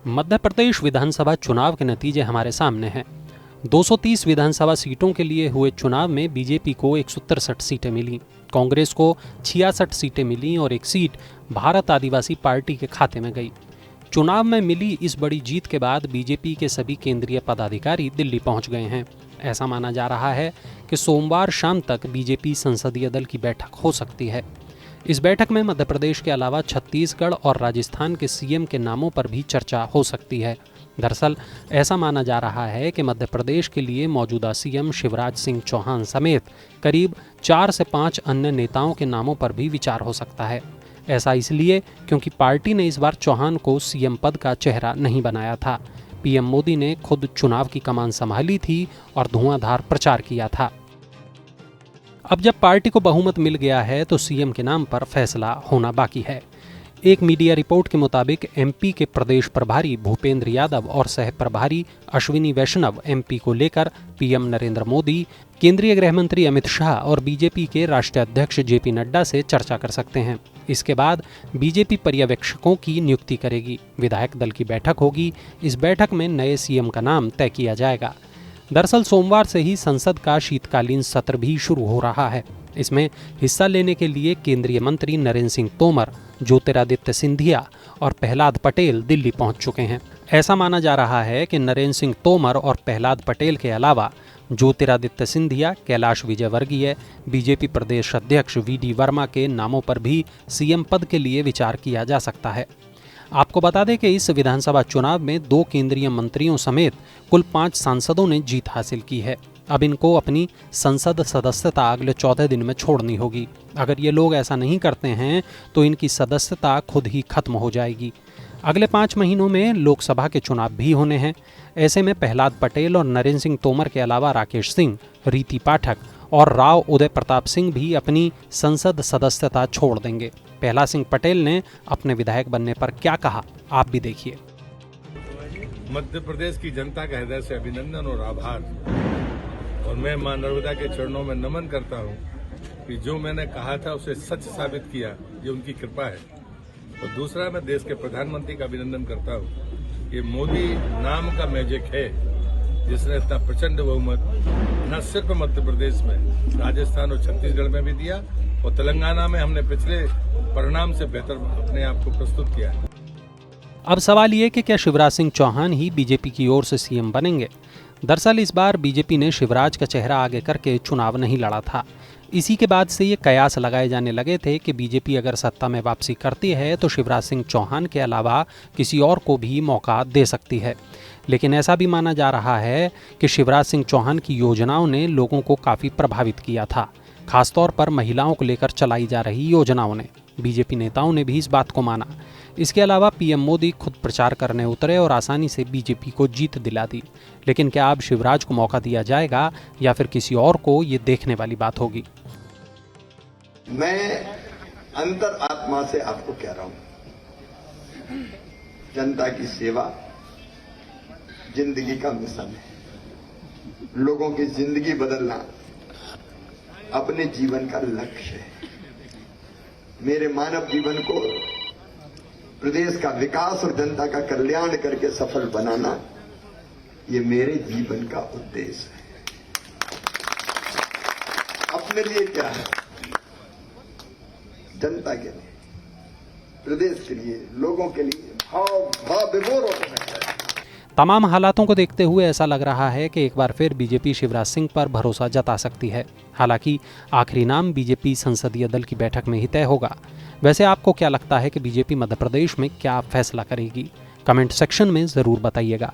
मध्य प्रदेश विधानसभा चुनाव के नतीजे हमारे सामने हैं। 230 विधानसभा सीटों के लिए हुए चुनाव में बीजेपी को 163 सीटें मिली, कांग्रेस को 66 सीटें मिली और एक सीट भारत आदिवासी पार्टी के खाते में गई। चुनाव में मिली इस बड़ी जीत के बाद बीजेपी के सभी केंद्रीय पदाधिकारी दिल्ली पहुंच गए हैं। ऐसा माना जा रहा है कि सोमवार शाम तक बीजेपी संसदीय दल की बैठक हो सकती है। इस बैठक में मध्य प्रदेश के अलावा छत्तीसगढ़ और राजस्थान के सीएम के नामों पर भी चर्चा हो सकती है। दरअसल ऐसा माना जा रहा है कि मध्य प्रदेश के लिए मौजूदा सीएम शिवराज सिंह चौहान समेत करीब 4 से 5 अन्य नेताओं के नामों पर भी विचार हो सकता है। ऐसा इसलिए क्योंकि पार्टी ने इस बार चौहान को सीएम पद का चेहरा नहीं बनाया था। पीएम मोदी ने खुद चुनाव की कमान संभाली थी और धुआंधार प्रचार किया था। अब जब पार्टी को बहुमत मिल गया है तो सीएम के नाम पर फैसला होना बाकी है। एक मीडिया रिपोर्ट के मुताबिक एमपी के प्रदेश प्रभारी भूपेंद्र यादव और सह प्रभारी अश्विनी वैष्णव एमपी को लेकर पीएम नरेंद्र मोदी, केंद्रीय गृह मंत्री अमित शाह और बीजेपी के राष्ट्रीय अध्यक्ष जेपी नड्डा से चर्चा कर सकते हैं। इसके बाद बीजेपी पर्यवेक्षकों की नियुक्ति करेगी, विधायक दल की बैठक होगी। इस बैठक में नए सीएम का नाम तय किया जाएगा। दरअसल सोमवार से ही संसद का शीतकालीन सत्र भी शुरू हो रहा है। इसमें हिस्सा लेने के लिए केंद्रीय मंत्री नरेंद्र सिंह तोमर, ज्योतिरादित्य सिंधिया और प्रहलाद पटेल दिल्ली पहुंच चुके हैं। ऐसा माना जा रहा है कि नरेंद्र सिंह तोमर और प्रहलाद पटेल के अलावा ज्योतिरादित्य सिंधिया, कैलाश विजयवर्गीय, बीजेपी प्रदेश अध्यक्ष वीडी वर्मा के नामों पर भी सीएम पद के लिए विचार किया जा सकता है। आपको बता दें कि इस विधानसभा चुनाव में 2 केंद्रीय मंत्रियों समेत कुल 5 सांसदों ने जीत हासिल की है। अब इनको अपनी संसद सदस्यता अगले 14 दिन में छोड़नी होगी। अगर ये लोग ऐसा नहीं करते हैं तो इनकी सदस्यता खुद ही खत्म हो जाएगी। अगले 5 महीनों में लोकसभा के चुनाव भी होने हैं। ऐसे में प्रहलाद पटेल और नरेंद्र सिंह तोमर के अलावा राकेश सिंह, रीति पाठक और राव उदय प्रताप सिंह भी अपनी संसद सदस्यता छोड़ देंगे। प्रहलाद सिंह पटेल ने अपने विधायक बनने पर क्या कहा, आप भी देखिए। मध्य प्रदेश की जनता का हृदय से अभिनंदन और आभार, और मैं मां नर्मदा के चरणों में नमन करता हूं कि जो मैंने कहा था उसे सच साबित किया, ये उनकी कृपा है। और दूसरा, मैं देश के प्रधानमंत्री का अभिनंदन करता हूं। ये मोदी नाम का मैजिक है जिसने इतना प्रचंड बहुमत न सिर्फ मध्य प्रदेश में, राजस्थान और छत्तीसगढ़ में भी दिया, और तेलंगाना में हमने पिछले परिणाम से बेहतर अपने आप को प्रस्तुत किया है। अब सवाल ये कि क्या शिवराज सिंह चौहान ही बीजेपी की ओर से सीएम बनेंगे। दरअसल इस बार बीजेपी ने शिवराज का चेहरा आगे करके चुनाव नहीं लड़ा था। इसी के बाद से ये कयास लगाए जाने लगे थे कि बीजेपी अगर सत्ता में वापसी करती है तो शिवराज सिंह चौहान के अलावा किसी और को भी मौका दे सकती है। लेकिन ऐसा भी माना जा रहा है कि शिवराज सिंह चौहान की योजनाओं ने लोगों को काफ़ी प्रभावित किया था, खासतौर पर महिलाओं को लेकर चलाई जा रही योजनाओं ने। बीजेपी नेताओं ने भी इस बात को माना। इसके अलावा पीएम मोदी खुद प्रचार करने उतरे और आसानी से बीजेपी को जीत दिला दी। लेकिन क्या अब शिवराज को मौका दिया जाएगा या फिर किसी और को, ये देखने वाली बात होगी। मैं अंतर आत्मा से आपको कह रहा हूं, जनता की सेवा जिंदगी का मिशन है। लोगों की जिंदगी बदलना अपने जीवन का लक्ष्य है। मेरे मानव जीवन को प्रदेश का विकास और जनता का कल्याण करके सफल बनाना, ये मेरे जीवन का उद्देश्य है। अपने लिए क्या है, जनता के लिए, प्रदेश के लिए, लोगों के लिए भाव विभोर हो सकता है। तमाम हालातों को देखते हुए ऐसा लग रहा है कि एक बार फिर बीजेपी शिवराज सिंह पर भरोसा जता सकती है। हालांकि आखिरी नाम बीजेपी संसदीय दल की बैठक में ही तय होगा। वैसे आपको क्या लगता है कि बीजेपी मध्य प्रदेश में क्या फैसला करेगी? कमेंट सेक्शन में ज़रूर बताइएगा।